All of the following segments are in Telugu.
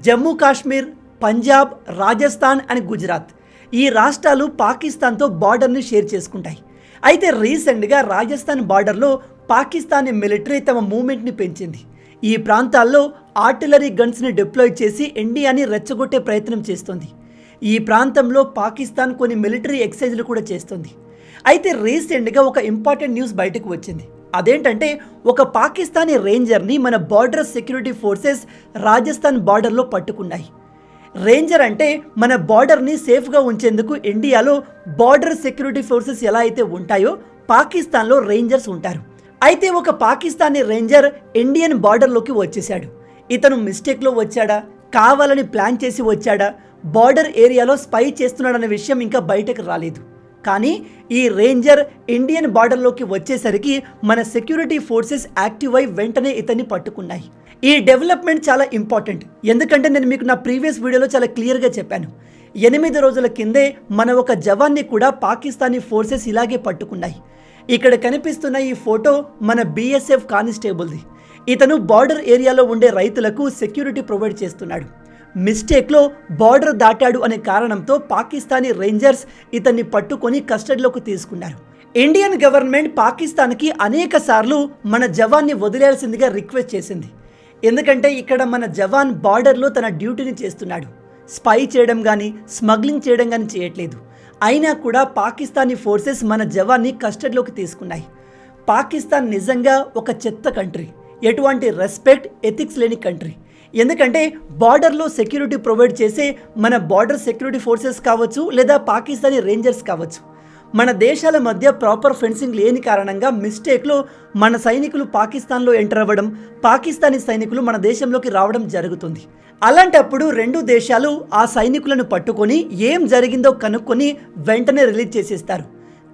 జమ్మూ కాశ్మీర్, పంజాబ్, రాజస్థాన్ అండ్ గుజరాత్ ఈ రాష్ట్రాలు పాకిస్తాన్తో బార్డర్ని షేర్ చేసుకుంటాయి. అయితే రీసెంట్గా రాజస్థాన్ బార్డర్లో పాకిస్తానీ మిలిటరీ తమ మూవ్మెంట్ని పెంచింది. ఈ ప్రాంతాల్లో ఆర్టిలరీ గన్స్ని డిప్లాయ్ చేసి ఇండియాని రెచ్చగొట్టే ప్రయత్నం చేస్తుంది. ఈ ప్రాంతంలో పాకిస్తాన్ కొన్ని మిలిటరీ ఎక్సర్సైజ్లు కూడా చేస్తుంది. అయితే రీసెంట్గా ఒక ఇంపార్టెంట్ న్యూస్ బయటకు వచ్చింది. అదేంటంటే ఒక పాకిస్తానీ రేంజర్ని మన బార్డర్ సెక్యూరిటీ ఫోర్సెస్ రాజస్థాన్ బార్డర్లో పట్టుకున్నాయి. రేంజర్ అంటే మన బార్డర్ని సేఫ్గా ఉంచేందుకు ఇండియాలో బార్డర్ సెక్యూరిటీ ఫోర్సెస్ ఎలా అయితే ఉంటాయో పాకిస్తాన్లో రేంజర్స్ ఉంటారు. అయితే ఒక పాకిస్తానీ రేంజర్ ఇండియన్ బార్డర్లోకి వచ్చేసాడు. ఇతను మిస్టేక్లో వచ్చాడా, కావాలని ప్లాన్ చేసి వచ్చాడా, బార్డర్ ఏరియాలో స్పై చేస్తున్నాడనే విషయం ఇంకా బయటకు రాలేదు. కానీ ఈ రేంజర్ ఇండియన్ బార్డర్లోకి వచ్చేసరికి మన సెక్యూరిటీ ఫోర్సెస్ యాక్టివ్ అయి వెంటనే ఇతన్ని పట్టుకున్నాయి. ఈ డెవలప్మెంట్ చాలా ఇంపార్టెంట్. ఎందుకంటే నేను మీకు నా ప్రీవియస్ వీడియోలో చాలా క్లియర్గా చెప్పాను. 8 రోజుల కిందే మన ఒక జవాన్ని కూడా పాకిస్తానీ ఫోర్సెస్ ఇలాగే పట్టుకున్నాయి. ఇక్కడ కనిపిస్తున్న ఈ ఫోటో మన BSF కానిస్టేబుల్ది. ఇతను బార్డర్ ఏరియాలో ఉండే రైతులకు సెక్యూరిటీ ప్రొవైడ్ చేస్తున్నాడు. మిస్టేక్లో బార్డర్ దాటాడు అనే కారణంతో పాకిస్తానీ రేంజర్స్ ఇతన్ని పట్టుకొని కస్టడీలోకి తీసుకున్నారు. ఇండియన్ గవర్నమెంట్ పాకిస్తాన్కి అనేక సార్లు మన జవాన్ని వదిలేయాల్సిందిగా రిక్వెస్ట్ చేసింది. ఎందుకంటే ఇక్కడ మన జవాన్ బార్డర్లో తన డ్యూటీని చేస్తున్నాడు. స్పై చేయడం కానీ స్మగ్లింగ్ చేయడం కానీ చేయట్లేదు. అయినా కూడా పాకిస్తానీ ఫోర్సెస్ మన జవాన్ని కస్టడీలోకి తీసుకున్నాయి. పాకిస్తాన్ నిజంగా ఒక చెత్త కంట్రీ, ఎటువంటి రెస్పెక్ట్ ఎథిక్స్ లేని కంట్రీ. ఎందుకంటే బార్డర్లో సెక్యూరిటీ ప్రొవైడ్ చేసే మన బార్డర్ సెక్యూరిటీ ఫోర్సెస్ కావచ్చు లేదా పాకిస్తానీ రేంజర్స్ కావచ్చు, మన దేశాల మధ్య ప్రాపర్ ఫెన్సింగ్ లేని కారణంగా మిస్టేక్లో మన సైనికులు పాకిస్తాన్లో ఎంటర్ అవ్వడం, పాకిస్తానీ సైనికులు మన దేశంలోకి రావడం జరుగుతుంది. అలాంటప్పుడు రెండు దేశాలు ఆ సైనికులను పట్టుకొని ఏం జరిగిందో కనుక్కొని వెంటనే రిలీజ్ చేసేస్తారు.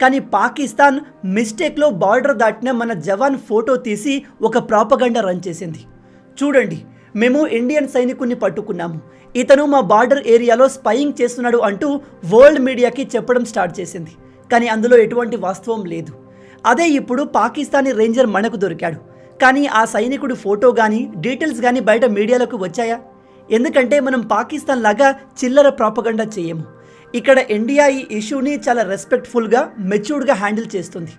కానీ పాకిస్తాన్ మిస్టేక్లో బార్డర్ దాటిన మన జవాన్ ఫోటో తీసి ఒక ప్రాపగండా రన్ చేసింది. చూడండి, మేము ఇండియన్ సైనికుడిని పట్టుకున్నాము, ఇతను మా బార్డర్ ఏరియాలో స్పైయింగ్ చేస్తున్నాడు అంటూ వరల్డ్ మీడియాకి చెప్పడం స్టార్ట్ చేసింది. కానీ అందులో ఎటువంటి వాస్తవం లేదు. అదే ఇప్పుడు పాకిస్తానీ రేంజర్ మనకు దొరికాడు. కానీ ఆ సైనికుడి ఫోటో కానీ డీటెయిల్స్ కానీ బయట మీడియాలోకి వచ్చాయా? ఎందుకంటే మనం పాకిస్తాన్ లాగా చిల్లర ప్రాపగండా చేయము. ఇక్కడ ఇండియా ఈ ఇష్యూని చాలా రెస్పెక్ట్ఫుల్గా మెచ్యూర్డ్గా హ్యాండిల్ చేస్తుంది.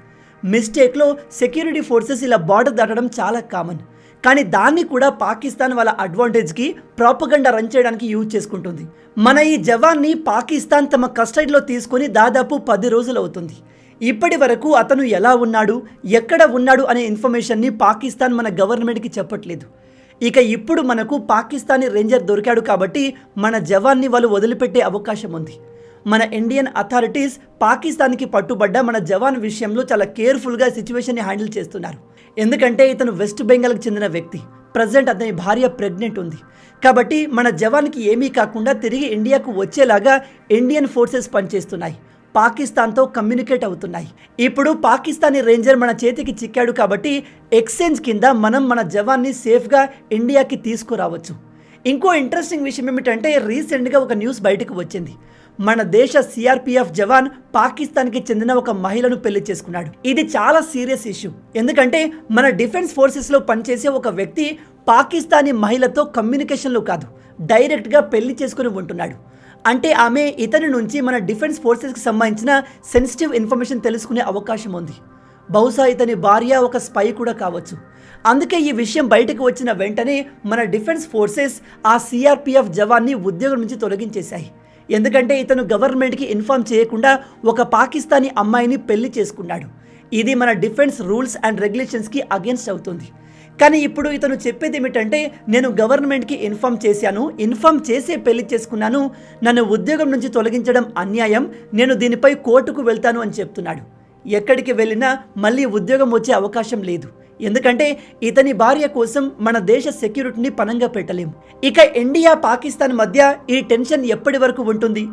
మిస్టేక్లో సెక్యూరిటీ ఫోర్సెస్ ఇలా బార్డర్ దాటడం చాలా కామన్. కానీ దాన్ని కూడా పాకిస్తాన్ వాళ్ళ అడ్వాంటేజ్కి ప్రాపగండా రన్ చేయడానికి యూజ్ చేసుకుంటుంది. మన ఈ జవాన్ని పాకిస్తాన్ తమ కస్టడీలో తీసుకొని దాదాపు 10 రోజులు అవుతుంది. ఇప్పటి వరకు అతను ఎలా ఉన్నాడు, ఎక్కడ ఉన్నాడు అనే ఇన్ఫర్మేషన్ని పాకిస్తాన్ మన గవర్నమెంట్కి చెప్పట్లేదు. ఇక ఇప్పుడు మనకు పాకిస్తానీ రేంజర్ దొరికాడు కాబట్టి మన జవాన్ని వాళ్ళు వదిలిపెట్టే అవకాశం ఉంది. మన ఇండియన్ అథారిటీస్ పాకిస్తాన్కి పట్టుబడ్డ మన జవాన్ విషయంలో చాలా కేర్ఫుల్గా సిచ్యువేషన్ని హ్యాండిల్ చేస్తున్నారు. ఎందుకంటే ఇతను వెస్ట్ బెంగాల్కి చెందిన వ్యక్తి. ప్రజెంట్ అతని భార్య ప్రెగ్నెంట్ ఉంది. కాబట్టి మన జవాన్కి ఏమీ కాకుండా తిరిగి ఇండియాకు వచ్చేలాగా ఇండియన్ ఫోర్సెస్ పనిచేస్తున్నాయి, పాకిస్తాన్తో కమ్యూనికేట్ అవుతున్నాయి. ఇప్పుడు పాకిస్తానీ రేంజర్ మన చేతికి చిక్కాడు కాబట్టి ఎక్స్చేంజ్ కింద మనం మన జవాన్ని సేఫ్గా ఇండియాకి తీసుకురావచ్చు. ఇంకో ఇంట్రెస్టింగ్ విషయం ఏమిటంటే రీసెంట్గా ఒక న్యూస్ బయటకు వచ్చింది. మన దేశ CRPF జవాన్ పాకిస్తాన్కి చెందిన ఒక మహిళను పెళ్లి చేసుకున్నాడు. ఇది చాలా సీరియస్ ఇష్యూ. ఎందుకంటే మన డిఫెన్స్ ఫోర్సెస్లో పనిచేసే ఒక వ్యక్తి పాకిస్తానీ మహిళతో కమ్యూనికేషన్లో కాదు, డైరెక్ట్గా పెళ్లి చేసుకుని ఉంటున్నాడు. అంటే ఆమె ఇతని నుంచి మన డిఫెన్స్ ఫోర్సెస్కి సంబంధించిన సెన్సిటివ్ ఇన్ఫర్మేషన్ తెలుసుకునే అవకాశం ఉంది. బహుశా ఇతని భార్య ఒక స్పై కూడా కావచ్చు. అందుకే ఈ విషయం బయటకు వచ్చిన వెంటనే మన డిఫెన్స్ ఫోర్సెస్ ఆ CRPF జవాన్ని ఉద్యోగం నుంచి తొలగించేశాయి. ఎందుకంటే ఇతను గవర్నమెంట్కి ఇన్ఫార్మ్ చేయకుండా ఒక పాకిస్తానీ అమ్మాయిని పెళ్లి చేసుకున్నాడు. ఇది మన డిఫెన్స్ రూల్స్ అండ్ రెగ్యులేషన్స్కి అగేన్స్ట్ అవుతుంది. కానీ ఇప్పుడు ఇతను చెప్పేది ఏమిటంటే నేను గవర్నమెంట్కి ఇన్ఫార్మ్ చేసే పెళ్లి చేసుకున్నాను, నన్ను ఉద్యోగం నుంచి తొలగించడం అన్యాయం, నేను దీనిపై కోర్టుకు వెళ్తాను అని చెప్తున్నాడు. ఎక్కడికి వెళ్ళినా మళ్ళీ ఉద్యోగం వచ్చే అవకాశం లేదు. ఎందుకంటే ఇతని భార్య కోసం మన దేశ సెక్యూరిటీని పణంగా పెట్టలేము. ఇక ఇండియా పాకిస్తాన్ మధ్య ఈ టెన్షన్ ఎప్పటి వరకు ఉంటుంది?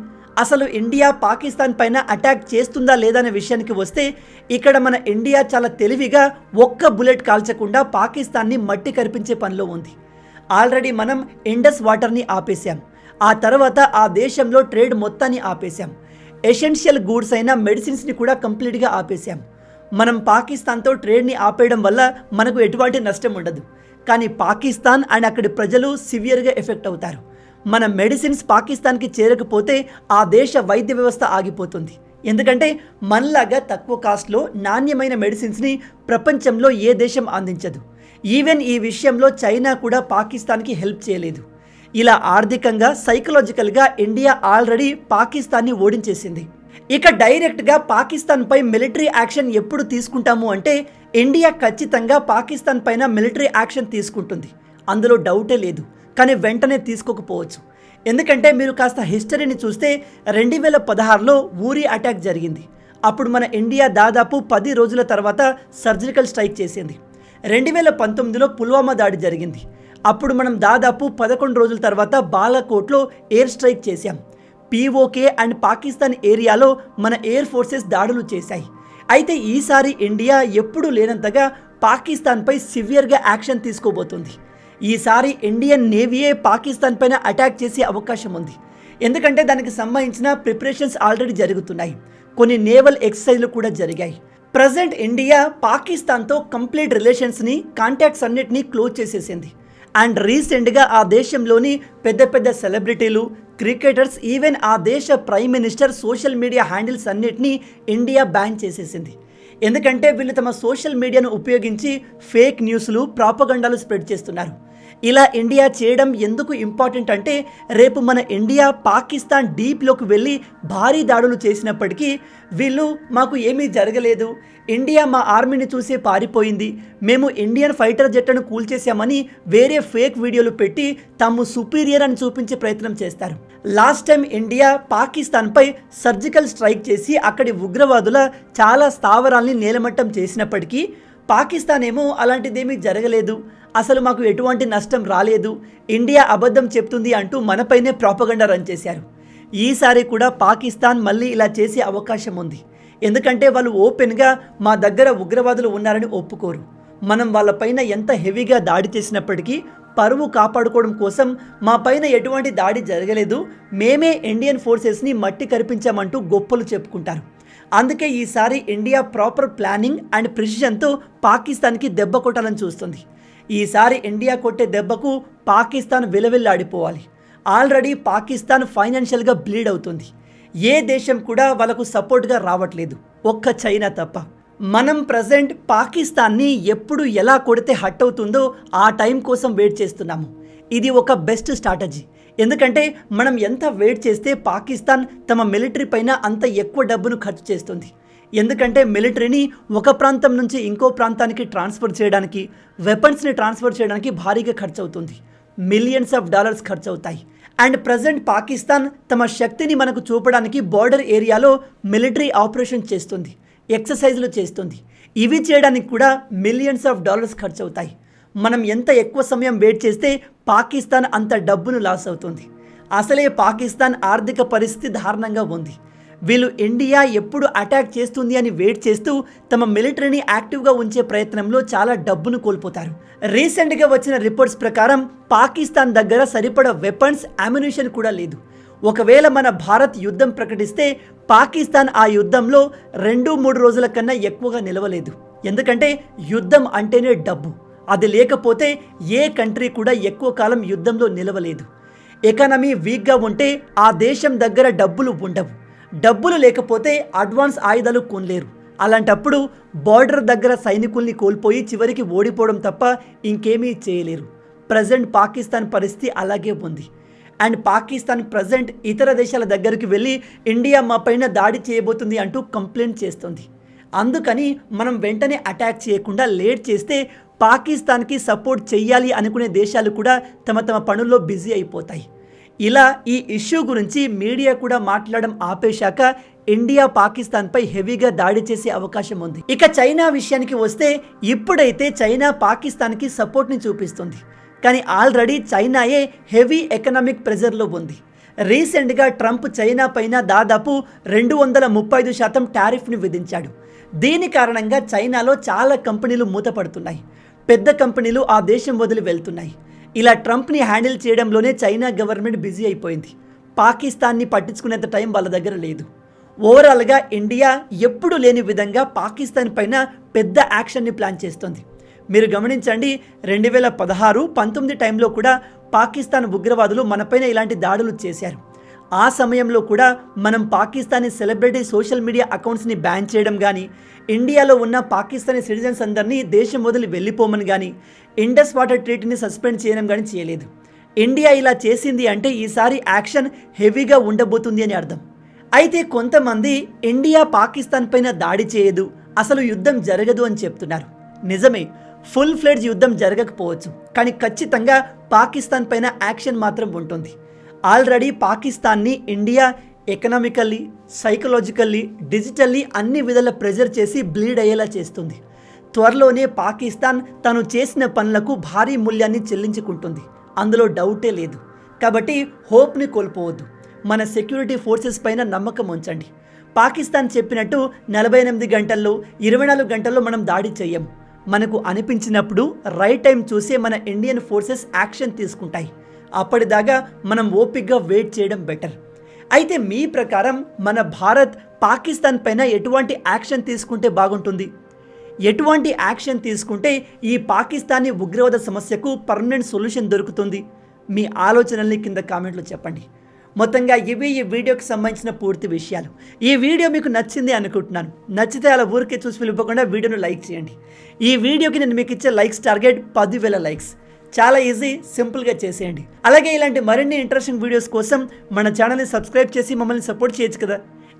అసలు ఇండియా పాకిస్తాన్ పైన అటాక్ చేస్తుందా లేదా అనే విషయానికి వస్తే ఇక్కడ మన ఇండియా చాలా తెలివిగా ఒక్క బుల్లెట్ కాల్చకుండా పాకిస్తాన్ని మట్టి కరిపించే పనిలో ఉంది. ఆల్రెడీ మనం ఇండస్ వాటర్ని ఆపేశాం. ఆ తర్వాత ఆ దేశంలో ట్రేడ్ మొత్తాన్ని ఆపేశాం. ఎసెన్షియల్ గూడ్స్ అయిన మెడిసిన్స్ని కూడా కంప్లీట్గా ఆపేశాం. మనం పాకిస్తాన్తో ట్రేడ్ని ఆపేయడం వల్ల మనకు ఎటువంటి నష్టం ఉండదు. కానీ పాకిస్తాన్ అండ్ అక్కడి ప్రజలు సివియర్గా ఎఫెక్ట్ అవుతారు. మన మెడిసిన్స్ పాకిస్తాన్కి చేరకపోతే ఆ దేశ వైద్య వ్యవస్థ ఆగిపోతుంది. ఎందుకంటే మనలాగా తక్కువ కాస్ట్లో నాణ్యమైన మెడిసిన్స్ని ప్రపంచంలో ఏ దేశం అందించదు. ఈవెన్ ఈ విషయంలో చైనా కూడా పాకిస్తాన్కి హెల్ప్ చేయలేదు. ఇలా ఆర్థికంగా సైకలాజికల్గా ఇండియా ఆల్రెడీ పాకిస్తాన్ని ఓడించేసింది. ఇక డైరెక్ట్గా పాకిస్తాన్పై మిలిటరీ యాక్షన్ ఎప్పుడు తీసుకుంటాము అంటే ఇండియా ఖచ్చితంగా పాకిస్తాన్ పైన మిలిటరీ యాక్షన్ తీసుకుంటుంది, అందులో డౌటే లేదు. కానీ వెంటనే తీసుకోకపోవచ్చు. ఎందుకంటే మీరు కాస్త హిస్టరీని చూస్తే 2016లో ఊరి అటాక్ జరిగింది. అప్పుడు మన ఇండియా దాదాపు 10 రోజుల తర్వాత సర్జికల్ స్ట్రైక్ చేసింది. 2019లో పుల్వామా దాడి జరిగింది. అప్పుడు మనం దాదాపు 11 రోజుల తర్వాత బాలాకోట్లో ఎయిర్ స్ట్రైక్ చేశాం. పీఓకే అండ్ పాకిస్తాన్ ఏరియాలో మన ఎయిర్ ఫోర్సెస్ దాడులు చేశాయి. అయితే ఈసారి ఇండియా ఎప్పుడూ లేనంతగా పాకిస్తాన్పై సివియర్గా యాక్షన్ తీసుకోబోతుంది. ఈసారి ఇండియన్ నేవీయే పాకిస్తాన్ పైన అటాక్ చేసే అవకాశం ఉంది. ఎందుకంటే దానికి సంబంధించిన ప్రిపరేషన్స్ ఆల్రెడీ జరుగుతున్నాయి. కొన్ని నేవల్ ఎక్సర్సైజ్లు కూడా జరిగాయి. ప్రజెంట్ ఇండియా పాకిస్తాన్తో కంప్లీట్ రిలేషన్స్ని, కాంటాక్ట్స్ అన్నిటినీ క్లోజ్ చేసేసింది. అండ్ రీసెంట్గా ఆ దేశంలోని పెద్ద పెద్ద సెలబ్రిటీలు, క్రికెటర్స్, ఈవెన్ ఆ దేశ prime minister social media handles అన్నిటినీ ఇండియా బ్యాన్ చేసేసింది. ఎందుకంటే వీళ్ళు తమ సోషల్ మీడియాను ఉపయోగించి ఫేక్ న్యూస్లు, ప్రాపగండాలు స్ప్రెడ్ చేస్తున్నారు. ఇలా ఇండియా చేయడం ఎందుకు ఇంపార్టెంట్ అంటే రేపు మన ఇండియా పాకిస్తాన్ డీప్లోకి వెళ్ళి భారీ దాడులు చేసినప్పటికీ వీళ్ళు మాకు ఏమీ జరగలేదు, ఇండియా మా ఆర్మీని చూసే పారిపోయింది, మేము ఇండియన్ ఫైటర్ జెట్లను కూల్చేశామని వేరే ఫేక్ వీడియోలు పెట్టి తాము సుపీరియర్ అని చూపించే ప్రయత్నం చేస్తారు. లాస్ట్ టైం ఇండియా పాకిస్తాన్పై సర్జికల్ స్ట్రైక్ చేసి అక్కడి ఉగ్రవాదుల చాలా స్థావరాల్ని నేలమట్టం చేసినప్పటికీ పాకిస్తాన్ ఏమో అలాంటిదేమీ జరగలేదు, అసలు మాకు ఎటువంటి నష్టం రాలేదు, ఇండియా అబద్ధం చెప్తుంది అంటూ మనపైనే ప్రాపగండా రన్ చేశారు. ఈసారి కూడా పాకిస్తాన్ మళ్ళీ ఇలా చేసే అవకాశం ఉంది. ఎందుకంటే వాళ్ళు ఓపెన్గా మా దగ్గర ఉగ్రవాదులు ఉన్నారని ఒప్పుకోరు. మనం వాళ్ళపైన ఎంత హెవీగా దాడి చేసినప్పటికీ పరువు కాపాడుకోవడం కోసం మా పైన ఎటువంటి దాడి జరగలేదు, మేమే ఇండియన్ ఫోర్సెస్ని మట్టి కరిపించామంటూ గొప్పలు చెప్పుకుంటారు. అందుకే ఈసారి ఇండియా ప్రాపర్ ప్లానింగ్ అండ్ ప్రిసిషన్తో పాకిస్తాన్కి దెబ్బ కొట్టాలని చూస్తుంది. ఈసారి ఇండియా కొట్టే దెబ్బకు పాకిస్తాన్ విలవిల్లాడిపోవాలి. ఆల్రెడీ పాకిస్తాన్ ఫైనాన్షియల్గా బ్లీడ్ అవుతుంది. ఏ దేశం కూడా వాళ్ళకు సపోర్ట్గా రావట్లేదు, ఒక్క చైనా తప్ప. మనం ప్రజెంట్ పాకిస్తాన్ని ఎప్పుడు ఎలా కొడితే హట్ అవుతుందో ఆ టైం కోసం వెయిట్ చేస్తున్నాము. ఇది ఒక బెస్ట్ స్ట్రాటజీ. ఎందుకంటే మనం ఎంత వెయిట్ చేస్తే పాకిస్తాన్ తమ మిలిటరీ పైన అంత ఎక్కువ డబ్బును ఖర్చు చేస్తుంది. ఎందుకంటే మిలిటరీని ఒక ప్రాంతం నుంచి ఇంకో ప్రాంతానికి ట్రాన్స్ఫర్ చేయడానికి, వెపన్స్ని ట్రాన్స్ఫర్ చేయడానికి భారీగా ఖర్చు అవుతుంది. మిలియన్స్ ఆఫ్ డాలర్స్ ఖర్చు అవుతాయి. అండ్ ప్రజెంట్ పాకిస్తాన్ తమ శక్తిని మనకు చూపడానికి బార్డర్ ఏరియాలో మిలిటరీ ఆపరేషన్ చేస్తుంది, ఎక్సర్సైజ్లు చేస్తుంది. ఇవి చేయడానికి కూడా మిలియన్స్ ఆఫ్ డాలర్స్ ఖర్చు అవుతాయి. మనం ఎంత ఎక్కువ సమయం వెయిట్ చేస్తే పాకిస్తాన్ అంత డబ్బును లాస్ అవుతుంది. అసలే పాకిస్తాన్ ఆర్థిక పరిస్థితి దారుణంగా ఉంది. వీళ్ళు ఇండియా ఎప్పుడు అటాక్ చేస్తుంది అని వెయిట్ చేస్తూ తమ మిలిటరీని యాక్టివ్గా ఉంచే ప్రయత్నంలో చాలా డబ్బును కోల్పోతారు. రీసెంట్గా వచ్చిన రిపోర్ట్స్ ప్రకారం పాకిస్తాన్ దగ్గర సరిపడా వెపన్స్, అమ్యునిషన్ కూడా లేదు. ఒకవేళ మన భారత్ యుద్ధం ప్రకటిస్తే పాకిస్తాన్ ఆ యుద్ధంలో 2-3 రోజుల కన్నా ఎక్కువగా నిలవలేదు. ఎందుకంటే యుద్ధం అంటేనే డబ్బు. అది లేకపోతే ఏ కంట్రీ కూడా ఎక్కువ కాలం యుద్ధంలో నిలవలేదు. ఎకానమీ వీక్గా ఉంటే ఆ దేశం దగ్గర డబ్బులు ఉండవు. డబ్బులు లేకపోతే అడ్వాన్స్ ఆయుధాలు కొనలేరు. అలాంటప్పుడు బార్డర్ దగ్గర సైనికుల్ని కోల్పోయి చివరికి ఓడిపోవడం తప్ప ఇంకేమీ చేయలేరు. ప్రజెంట్ పాకిస్తాన్ పరిస్థితి అలాగే ఉంది. అండ్ పాకిస్తాన్ ప్రజెంట్ ఇతర దేశాల దగ్గరికి వెళ్ళి ఇండియా మా పైన దాడి చేయబోతుంది అంటూ కంప్లైంట్ చేస్తుంది. అందుకని మనం వెంటనే అటాక్ చేయకుండా లేట్ చేస్తే పాకిస్తాన్కి సపోర్ట్ చెయ్యాలి అనుకునే దేశాలు కూడా తమ తమ పనుల్లో బిజీ అయిపోతాయి. ఇలా ఈ ఇష్యూ గురించి మీడియా కూడా మాట్లాడడం ఆపేశాక ఇండియా పాకిస్తాన్పై హెవీగా దాడి చేసే అవకాశం ఉంది. ఇక చైనా విషయానికి వస్తే ఇప్పుడైతే చైనా పాకిస్తాన్కి సపోర్ట్ని చూపిస్తుంది. కానీ ఆల్రెడీ చైనాయే హెవీ ఎకనామిక్ ప్రెజర్లో ఉంది. రీసెంట్గా ట్రంప్ చైనా పైన దాదాపు 235% టారిఫ్ని విధించాడు. దీని కారణంగా చైనాలో చాలా కంపెనీలు మూతపడుతున్నాయి. పెద్ద కంపెనీలు ఆ దేశం వదిలి వెళ్తున్నాయి. ఇలా ట్రంప్ని హ్యాండిల్ చేయడంలోనే చైనా గవర్నమెంట్ బిజీ అయిపోయింది. పాకిస్తాన్ని పట్టించుకునేంత టైం వాళ్ళ దగ్గర లేదు. ఓవరాల్గా ఇండియా ఎప్పుడు లేని విధంగా పాకిస్తాన్ పైన పెద్ద యాక్షన్ని ప్లాన్ చేస్తుంది. మీరు గమనించండి, 2016-19 టైంలో కూడా పాకిస్తాన్ ఉగ్రవాదులు మనపైన ఇలాంటి దాడులు చేశారు. ఆ సమయంలో కూడా మనం పాకిస్తానీ సెలబ్రిటీ సోషల్ మీడియా అకౌంట్స్ని బ్యాన్ చేయడం కానీ, ఇండియాలో ఉన్న పాకిస్తానీ సిటిజన్స్ అందరినీ దేశం వదిలి వెళ్ళిపోమని కానీ, ఇండస్ వాటర్ ట్రీటీని సస్పెండ్ చేయడం కానీ చేయలేదు. ఇండియా ఇలా చేసింది అంటే ఈసారి యాక్షన్ హెవీగా ఉండబోతుంది అని అర్థం. అయితే కొంతమంది ఇండియా పాకిస్తాన్ పైన దాడి చేయదు, అసలు యుద్ధం జరగదు అని చెప్తున్నారు. నిజమే, ఫుల్ ఫ్లెడ్జ్ యుద్ధం జరగకపోవచ్చు, కానీ ఖచ్చితంగా పాకిస్తాన్ పైన యాక్షన్ మాత్రం ఉంటుంది. ఆల్రెడీ పాకిస్తాన్ని ఇండియా ఎకనామికల్లీ, సైకలాజికల్లీ, డిజిటల్లీ అన్ని విధాల ప్రెజర్ చేసి బ్లీడ్ అయ్యేలా చేస్తుంది. త్వరలోనే పాకిస్తాన్ తను చేసిన పనులకు భారీ మూల్యాన్ని చెల్లించుకుంటుంది, అందులో డౌటే లేదు. కాబట్టి హోప్ని కోల్పోవద్దు. మన సెక్యూరిటీ ఫోర్సెస్ పైన నమ్మకం ఉంచండి. పాకిస్తాన్ చెప్పినట్టు 48 గంటల్లో 24 గంటల్లో మనం దాడి చెయ్యం. మనకు అనిపించినప్పుడు రైట్ టైం చూసే మన ఇండియన్ ఫోర్సెస్ యాక్షన్ తీసుకుంటాయి. అప్పటిదాకా మనం ఓపిక్గా వెయిట్ చేయడం బెటర్. అయితే మీ ప్రకారం మన భారత్ పాకిస్తాన్ పైన ఎటువంటి యాక్షన్ తీసుకుంటే బాగుంటుంది? ఎటువంటి యాక్షన్ తీసుకుంటే ఈ పాకిస్తానీ ఉగ్రవాద సమస్యకు పర్మనెంట్ సొల్యూషన్ దొరుకుతుంది? మీ ఆలోచనల్ని కింద కామెంట్లో చెప్పండి. మొత్తంగా ఇవి ఈ వీడియోకి సంబంధించిన పూర్తి విషయాలు. ఈ వీడియో మీకు నచ్చింది అనుకుంటున్నాను. నచ్చితే అలా ఊరికే చూసి వెళ్ళిపోకుండా వీడియోను లైక్ చేయండి. ఈ వీడియోకి నేను మీకు ఇచ్చే లైక్స్ టార్గెట్ 10,000 లైక్స్. చాలా ఈజీ, సింపుల్గా చేసేయండి. అలాగే ఇలాంటి మరిన్ని ఇంట్రెస్టింగ్ వీడియోస్ కోసం మన ఛానల్ని సబ్స్క్రైబ్ చేసి మమ్మల్ని సపోర్ట్ చేయొచ్చు కదా.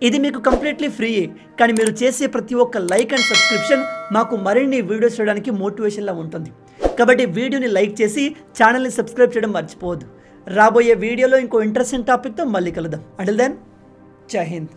ఇది మీకు కంప్లీట్లీ ఫ్రీయే, కానీ మీరు చేసే ప్రతి ఒక్క లైక్ అండ్ సబ్స్క్రిప్షన్ మాకు మరిన్ని వీడియోస్ చూడడానికి మోటివేషన్లా ఉంటుంది. కాబట్టి వీడియోని లైక్ చేసి ఛానల్ని సబ్స్క్రైబ్ చేయడం మర్చిపోవద్దు. రాబోయే వీడియోలో ఇంకో ఇంట్రెస్టింగ్ టాపిక్తో మళ్ళీ కలుద్దాం. అంటిల్ దెన్, జై హింద్.